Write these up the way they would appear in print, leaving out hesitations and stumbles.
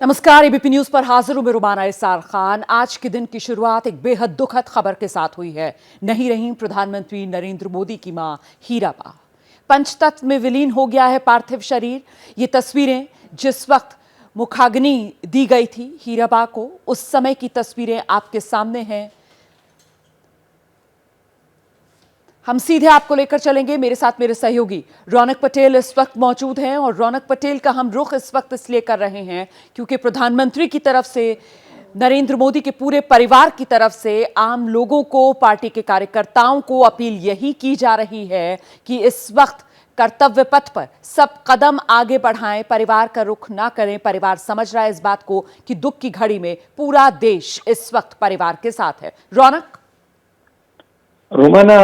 नमस्कार। ABP news पर हाजिर हूं मैं रुमाना इसार खान। आज के दिन की शुरुआत एक बेहद दुखद खबर के साथ हुई है। नहीं रही प्रधानमंत्री नरेंद्र मोदी की मां हीराबा। पंचतत्व में विलीन हो गया है पार्थिव शरीर। ये तस्वीरें जिस वक्त मुखाग्नि दी गई थी हीराबा को, उस समय की तस्वीरें आपके सामने हैं। हम सीधे आपको लेकर चलेंगे। मेरे साथ मेरे सहयोगी रौनक पटेल इस वक्त मौजूद हैं और रौनक पटेल का हम रुख इस वक्त इसलिए कर रहे हैं क्योंकि प्रधानमंत्री की तरफ से, नरेंद्र मोदी के पूरे परिवार की तरफ से आम लोगों को, पार्टी के कार्यकर्ताओं को अपील यही की जा रही है कि इस वक्त कर्तव्य पथ पर सब कदम आगे बढ़ाएं, परिवार का रुख ना करें। परिवार समझ रहा है इस बात को कि दुख की घड़ी में पूरा देश इस वक्त परिवार के साथ है। रौनक। रोमाना,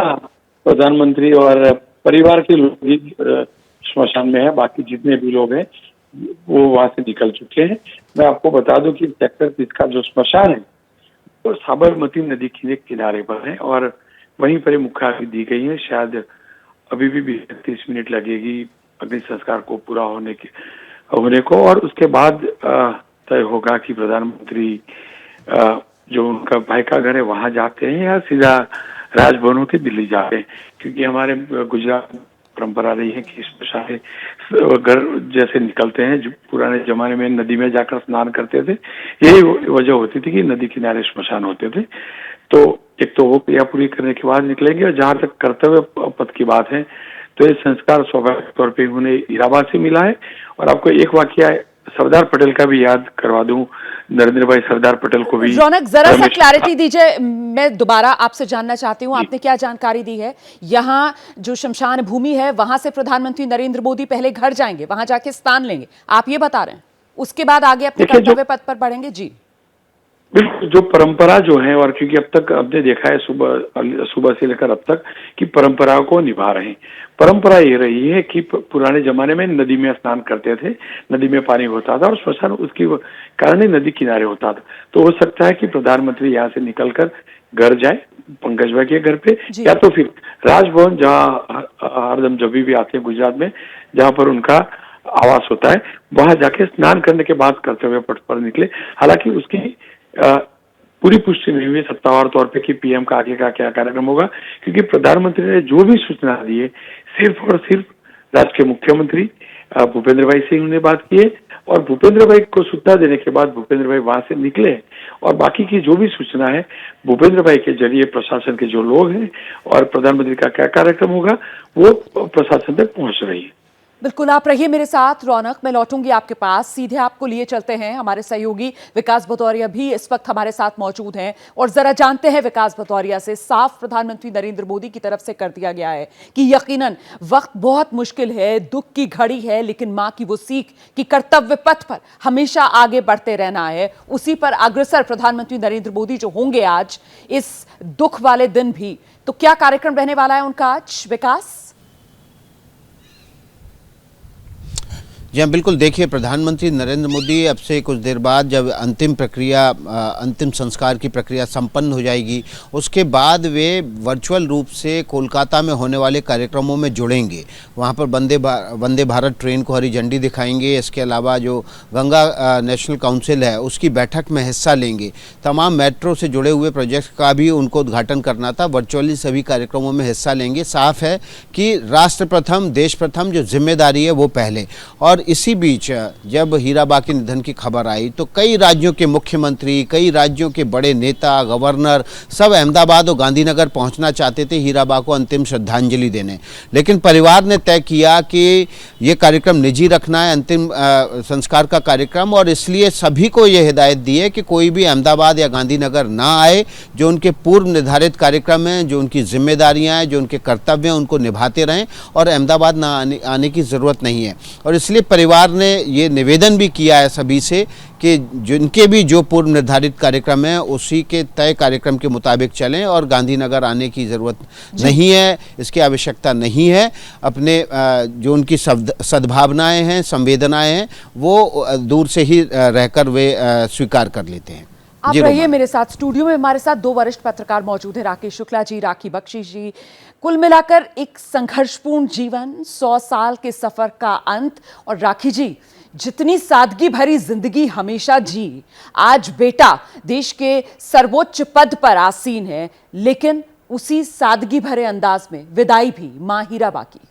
प्रधानमंत्री और परिवार के लोग ही श्मशान में है। बाकी जितने भी लोग हैं वो वहां से निकल चुके हैं। मैं आपको बता दूं कि सेक्टर 30 का जो श्मशान है वो साबरमती नदी के किनारे पर है और वहीं पर मुखाग्नि दी गई है। शायद अभी भी 30 मिनट लगेगी अग्नि संस्कार को पूरा होने को और उसके बाद तय होगा कि प्रधानमंत्री जो उनका भाई का घर है वहां जाते हैं या सीधा राजभवन होकर दिल्ली जाते हैं। क्योंकि हमारे गुजरात परंपरा रही है कि श्मशान घर जैसे निकलते हैं, जो पुराने जमाने में नदी में जाकर स्नान करते थे, यही वजह होती थी कि नदी किनारे श्मशान होते थे। तो एक तो वो क्रिया पूरी करने के बाद निकलेंगे और जहां तक कर्तव्य पथ की बात है तो ये संस्कार स्वाभाविक तौर पर उन्हें हीराबा से मिला है। और आपको एक वाकया सरदार पटेल का भी याद करवा दूं। नरेंद्र भाई सरदार पटेल को भी। रौनक, जरा सा क्लैरिटी दीजिए। मैं दोबारा आपसे जानना चाहती हूँ, आपने क्या जानकारी दी है? यहाँ जो शमशान भूमि है वहां से प्रधानमंत्री नरेंद्र मोदी पहले घर जाएंगे, वहां जाके स्थान लेंगे, आप ये बता रहे हैं, उसके बाद आगे अपने कर्तव्य पथ पर बढ़ेंगे? जी बिल्कुल, जो परंपरा जो है, और क्योंकि अब तक आपने देखा है सुबह से लेकर अब तक कि परंपराओं को निभा रहे हैं। परंपरा ये रही है कि पुराने जमाने में नदी में स्नान करते थे, नदी में पानी होता था और श्मशान उसकी कारण ही नदी किनारे होता था। तो हो सकता है कि प्रधानमंत्री यहाँ से निकलकर घर जाए, पंकज भाई के घर पे, या तो फिर राजभवन जहाँ हरदम जब भी आते हैं गुजरात में, जहाँ पर उनका आवास होता है, वहां जाके स्नान करने के बाद कर्तव्य पथ पर निकले। हालांकि उसकी पूरी पुष्टि नहीं हुई सत्तावार तौर पे कि पीएम का आगे का क्या कार्यक्रम होगा, क्योंकि प्रधानमंत्री ने जो भी सूचना दी है सिर्फ और सिर्फ राज्य के मुख्यमंत्री भूपेंद्र भाई से उन्होंने बात की है और भूपेंद्र भाई को सूचना देने के बाद भूपेंद्र भाई वहां से निकले और बाकी की जो भी सूचना है भूपेंद्र भाई के जरिए प्रशासन के जो लोग हैं और प्रधानमंत्री का क्या कार्यक्रम होगा वो प्रशासन तक पहुंच रही है। बिल्कुल, आप रहिए मेरे साथ। रौनक, मैं लौटूंगी आपके पास। सीधे आपको लिए चलते हैं। हमारे सहयोगी विकास भदौरिया भी इस वक्त हमारे साथ मौजूद हैं और जरा जानते हैं विकास भदौरिया से। साफ प्रधानमंत्री नरेंद्र मोदी की तरफ से कर दिया गया है कि यकीनन वक्त बहुत मुश्किल है, दुख की घड़ी है, लेकिन मां की वो सीख कि कर्तव्य पथ पर हमेशा आगे बढ़ते रहना है, उसी पर अग्रसर प्रधानमंत्री नरेंद्र मोदी जो होंगे आज इस दुख वाले दिन भी। तो क्या कार्यक्रम रहने वाला है उनका आज, विकास? जी हाँ, बिल्कुल। देखिए, प्रधानमंत्री नरेंद्र मोदी अब से कुछ देर बाद जब अंतिम संस्कार की प्रक्रिया संपन्न हो जाएगी, उसके बाद वे वर्चुअल रूप से कोलकाता में होने वाले कार्यक्रमों में जुड़ेंगे। वहाँ पर वंदे भारत ट्रेन को हरी झंडी दिखाएंगे। इसके अलावा जो गंगा नेशनल काउंसिल है उसकी बैठक में हिस्सा लेंगे। तमाम मेट्रो से जुड़े हुए प्रोजेक्ट का भी उनको उद्घाटन करना था। वर्चुअली सभी कार्यक्रमों में हिस्सा लेंगे। साफ है कि राष्ट्र प्रथम, देश प्रथम जो जिम्मेदारी है वो पहले। और इसी बीच जब हीराबा के निधन की खबर आई तो कई राज्यों के मुख्यमंत्री, कई राज्यों के बड़े नेता, गवर्नर सब अहमदाबाद और गांधीनगर पहुंचना चाहते थे हीराबा को अंतिम श्रद्धांजलि देने। लेकिन परिवार ने तय किया कि ये कार्यक्रम निजी रखना है, अंतिम संस्कार का कार्यक्रम, और इसलिए सभी को ये हिदायत दी है कि कोई भी अहमदाबाद या गांधीनगर ना आए। जो उनके पूर्व निर्धारित कार्यक्रम हैं, जो उनकी जिम्मेदारियाँ हैं, जो उनके कर्तव्य हैं, उनको निभाते रहें और अहमदाबाद ना आने की ज़रूरत नहीं है। और इसलिए परिवार ने ये निवेदन भी किया है सभी से कि जिनके भी जो पूर्व निर्धारित कार्यक्रम है उसी के तय कार्यक्रम के मुताबिक चलें और गांधीनगर आने की ज़रूरत नहीं है, इसकी आवश्यकता नहीं है। अपने जो उनकी सद्भावनाएं हैं, संवेदनाएं हैं, वो दूर से ही रहकर वे स्वीकार कर लेते हैं। आप रहिए मेरे साथ। स्टूडियो में हमारे साथ दो वरिष्ठ पत्रकार मौजूद हैं, राकेश शुक्ला जी, राखी बख्शी जी। कुल मिलाकर एक संघर्षपूर्ण जीवन, 100 साल के सफर का अंत। और राखी जी, जितनी सादगी भरी जिंदगी हमेशा जी, आज बेटा देश के सर्वोच्च पद पर आसीन है, लेकिन उसी सादगी भरे अंदाज में विदाई भी मां हीराबा की।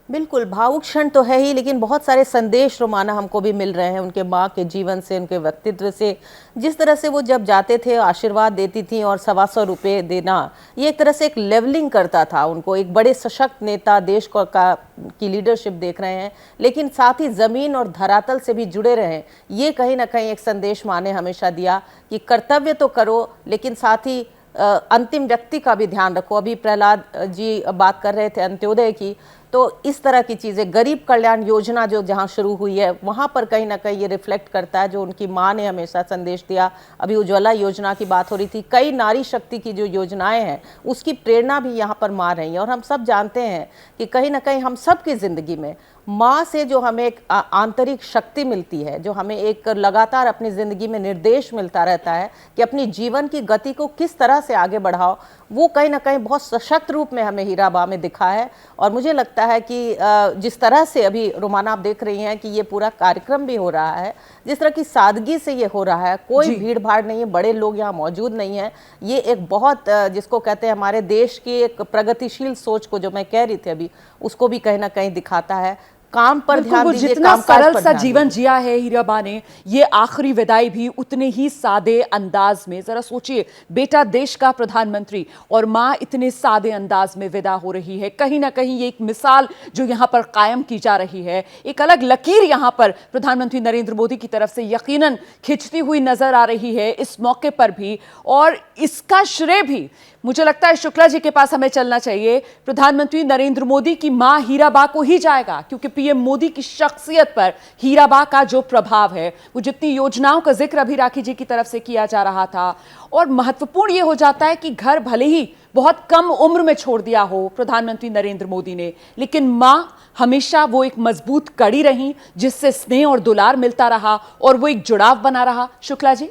बिल्कुल भावुक क्षण तो है ही, लेकिन बहुत सारे संदेश रोमाना हमको भी मिल रहे हैं उनके माँ के जीवन से, उनके व्यक्तित्व से। जिस तरह से वो जब जाते थे आशीर्वाद देती थी और 125 रुपये देना, ये एक तरह से एक लेवलिंग करता था उनको। एक बड़े सशक्त नेता देश को की लीडरशिप देख रहे हैं, लेकिन साथ ही ज़मीन और धरातल से भी जुड़े रहे। ये कहीं ना कहीं एक संदेश माँ ने हमेशा दिया कि कर्तव्य तो करो, लेकिन साथ ही अंतिम व्यक्ति का भी ध्यान रखो। अभी प्रहलाद जी बात कर रहे थे अंत्योदय की, तो इस तरह की चीज़ें, गरीब कल्याण योजना जो जहां शुरू हुई है वहां पर कहीं ना कहीं ये रिफ्लेक्ट करता है जो उनकी माँ ने हमेशा संदेश दिया। अभी उज्ज्वला योजना की बात हो रही थी, कई नारी शक्ति की जो योजनाएं हैं उसकी प्रेरणा भी यहाँ पर माँ रही है। और हम सब जानते हैं कि कहीं ना कहीं हम सब की ज़िंदगी में माँ से जो हमें एक आंतरिक शक्ति मिलती है, जो हमें एक लगातार अपनी ज़िंदगी में निर्देश मिलता रहता है कि अपनी जीवन की गति को किस तरह से आगे बढ़ाओ, वो कहीं ना कहीं बहुत सशक्त रूप में हमें हीराबा में दिखा है। और मुझे लगता है कि जिस तरह से अभी रोमाना आप देख रही हैं कि ये पूरा कार्यक्रम भी हो रहा है, जिस तरह की सादगी से ये हो रहा है, कोई भीड़ भाड़ नहीं है, बड़े लोग यहाँ मौजूद नहीं हैं। ये एक बहुत जिसको कहते हैं हमारे देश की एक प्रगतिशील सोच को, जो मैं कह रही थी अभी, उसको भी कहीं ना कहीं दिखाता है। काम पर ध्यान दीजिए, जितना सरल सा जीवन जिया है हीराबा ने, ये आखिरी विदाई भी उतने ही सादे अंदाज में। जरा सोचिए, बेटा देश का प्रधानमंत्री और मां इतने सादे अंदाज में विदा हो रही है। कहीं ना कहीं ये एक मिसाल जो यहां पर कायम की जा रही है, एक अलग लकीर यहां पर प्रधानमंत्री नरेंद्र मोदी की तरफ से यकीनन खिंचती हुई नजर आ रही है इस मौके पर भी। और इसका श्रेय भी मुझे लगता है शुक्ला जी के पास हमें चलना चाहिए, प्रधानमंत्री नरेंद्र मोदी की मां हीराबा को ही जाएगा, क्योंकि पीएम मोदी की शख्सियत पर हीराबा का जो प्रभाव है, वो जितनी योजनाओं का जिक्र अभी राखी जी की तरफ से किया जा रहा था, और महत्वपूर्ण ये हो जाता है कि घर भले ही बहुत कम उम्र में छोड़ दिया हो प्रधानमंत्री नरेंद्र मोदी ने, लेकिन मां हमेशा वो एक मजबूत कड़ी रही जिससे स्नेह और दुलार मिलता रहा और वो एक जुड़ाव बना रहा। शुक्ला जी।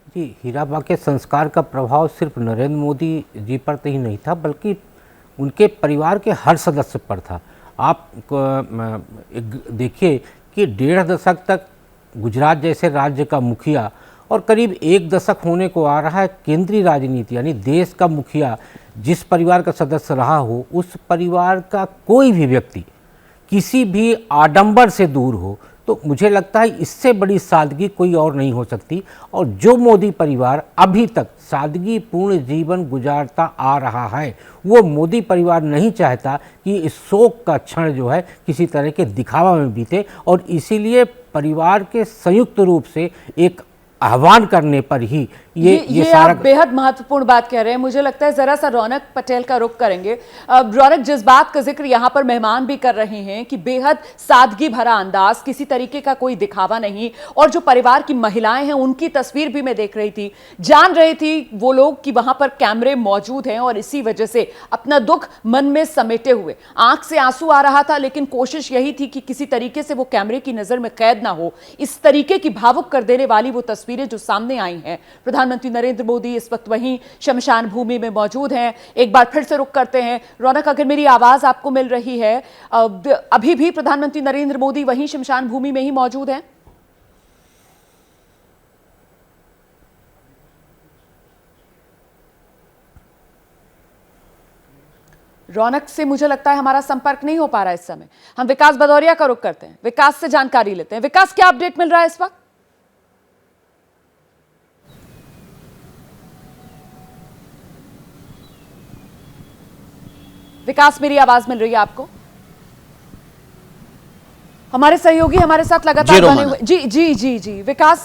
जी, हीराबा के संस्कार का प्रभाव सिर्फ नरेंद्र मोदी जी पर तो ही नहीं था, बल्कि उनके परिवार के हर सदस्य पर था। आप देखिए कि 1.5 दशक तक गुजरात जैसे राज्य का मुखिया और करीब 1 दशक होने को आ रहा है केंद्रीय राजनीति, यानी देश का मुखिया जिस परिवार का सदस्य रहा हो, उस परिवार का कोई भी व्यक्ति किसी भी आडंबर से दूर हो, तो मुझे लगता है इससे बड़ी सादगी कोई और नहीं हो सकती। और जो मोदी परिवार अभी तक सादगीपूर्ण जीवन गुजारता आ रहा है, वो मोदी परिवार नहीं चाहता कि इस शोक का क्षण जो है किसी तरह के दिखावा में बीते, और इसीलिए परिवार के संयुक्त रूप से एक आह्वान करने पर ही ये सारा। आप बेहद महत्वपूर्ण बात कह रहे हैं। मुझे लगता है जरा सा रौनक पटेल का रुख करेंगे। रौनक, जिस बात का जिक्र यहाँ पर मेहमान भी कर रहे हैं कि बेहद सादगी भरा अंदाज, किसी तरीके का कोई दिखावा नहीं, और जो परिवार की महिलाएं हैं उनकी तस्वीर भी मैं देख रही थी, जान रही थी वो लोग कि वहां पर कैमरे मौजूद हैं, और इसी वजह से अपना दुख मन में समेटे हुए आंख से आंसू आ रहा था, लेकिन कोशिश यही थी कि किसी तरीके से वो कैमरे की नजर में कैद ना हो। इस तरीके की भावुक कर देने वाली वो तस्वीरें जो सामने आई हैं। प्रधानमंत्री नरेंद्र मोदी इस वक्त वहीं शमशान भूमि में मौजूद हैं। एक बार फिर से रुक करते हैं। रौनक, अगर मेरी आवाज आपको मिल रही है, अभी भी प्रधानमंत्री नरेंद्र मोदी वहीं शमशान भूमि में ही मौजूद हैं? रौनक से मुझे लगता है हमारा संपर्क नहीं हो पा रहा है इस समय। हम विकास भदौरिया का रुख करते हैं, विकास से जानकारी लेते हैं। विकास, क्या अपडेट मिल रहा है इस वक्त? विकास, मेरी आवाज मिल रही है आपको? हमारे सहयोगी हमारे साथ लगातार बने हुए। जी जी जी जी विकास,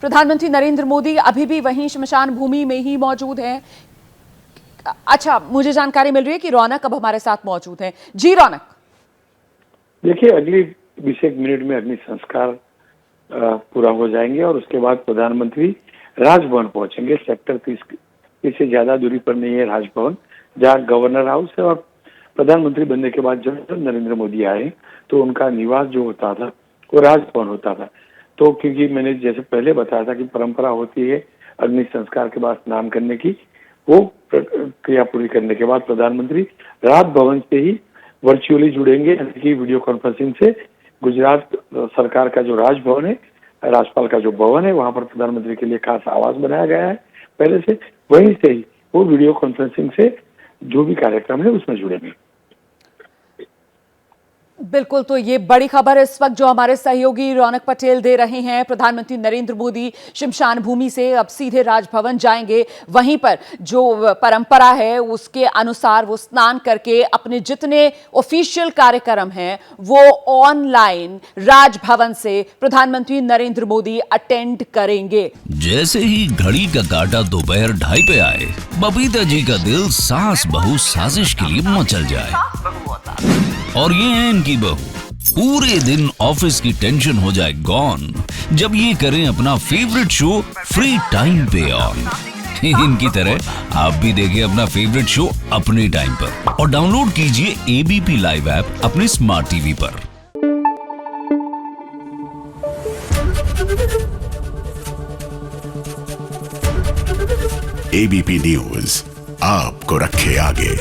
प्रधानमंत्री नरेंद्र मोदी अभी भी वहीं शमशान भूमि में ही मौजूद हैं। अच्छा, मुझे जानकारी मिल रही है कि रौनक अब हमारे साथ मौजूद हैं। जी रौनक। देखिए, अगली 20 मिनट में अग्नि संस्कार पूरा हो जाएंगे और उसके बाद प्रधानमंत्री राजभवन पहुंचेंगे। सेक्टर 30 से ज्यादा दूरी पर नहीं है राजभवन, जहाँ गवर्नर हाउस है। और प्रधानमंत्री बनने के बाद जब नरेंद्र मोदी आए तो उनका निवास जो होता था वो राजभवन होता था। तो क्योंकि मैंने जैसे पहले बताया था कि परंपरा होती है अग्नि संस्कार के बाद स्नान करने की, वो क्रिया पूरी करने के बाद प्रधानमंत्री राजभवन से ही वर्चुअली जुड़ेंगे, यानी कि वीडियो कॉन्फ्रेंसिंग से गुजरात सरकार का जो राजभवन है, राज्यपाल का जो भवन है, वहां पर प्रधानमंत्री के लिए खास आवास बनाया गया है पहले से। वहीं से ही वो वीडियो कॉन्फ्रेंसिंग से जो भी कार्यक्रम है उसमें जुड़ेंगे। बिल्कुल, तो ये बड़ी खबर इस वक्त जो हमारे सहयोगी रौनक पटेल दे रहे हैं। प्रधानमंत्री नरेंद्र मोदी शमशान भूमि से अब सीधे राजभवन जाएंगे। वहीं पर जो परंपरा है उसके अनुसार वो स्नान करके अपने जितने ऑफिशियल कार्यक्रम हैं वो ऑनलाइन राजभवन से प्रधानमंत्री नरेंद्र मोदी अटेंड करेंगे। जैसे ही घड़ी का काटा दोपहर 2:30 पे आए, बबीता जी का दिल सास बहू साजिश के लिए मचल जाए। और ये है इनकी बहू, पूरे दिन ऑफिस की टेंशन हो जाए गॉन जब ये करें अपना फेवरेट शो फ्री टाइम पे ऑन। इनकी तरह आप भी देखिए अपना फेवरेट शो अपने टाइम पर और डाउनलोड कीजिए एबीपी लाइव ऐप अपने स्मार्ट टीवी पर। एबीपी न्यूज आपको रखे आगे।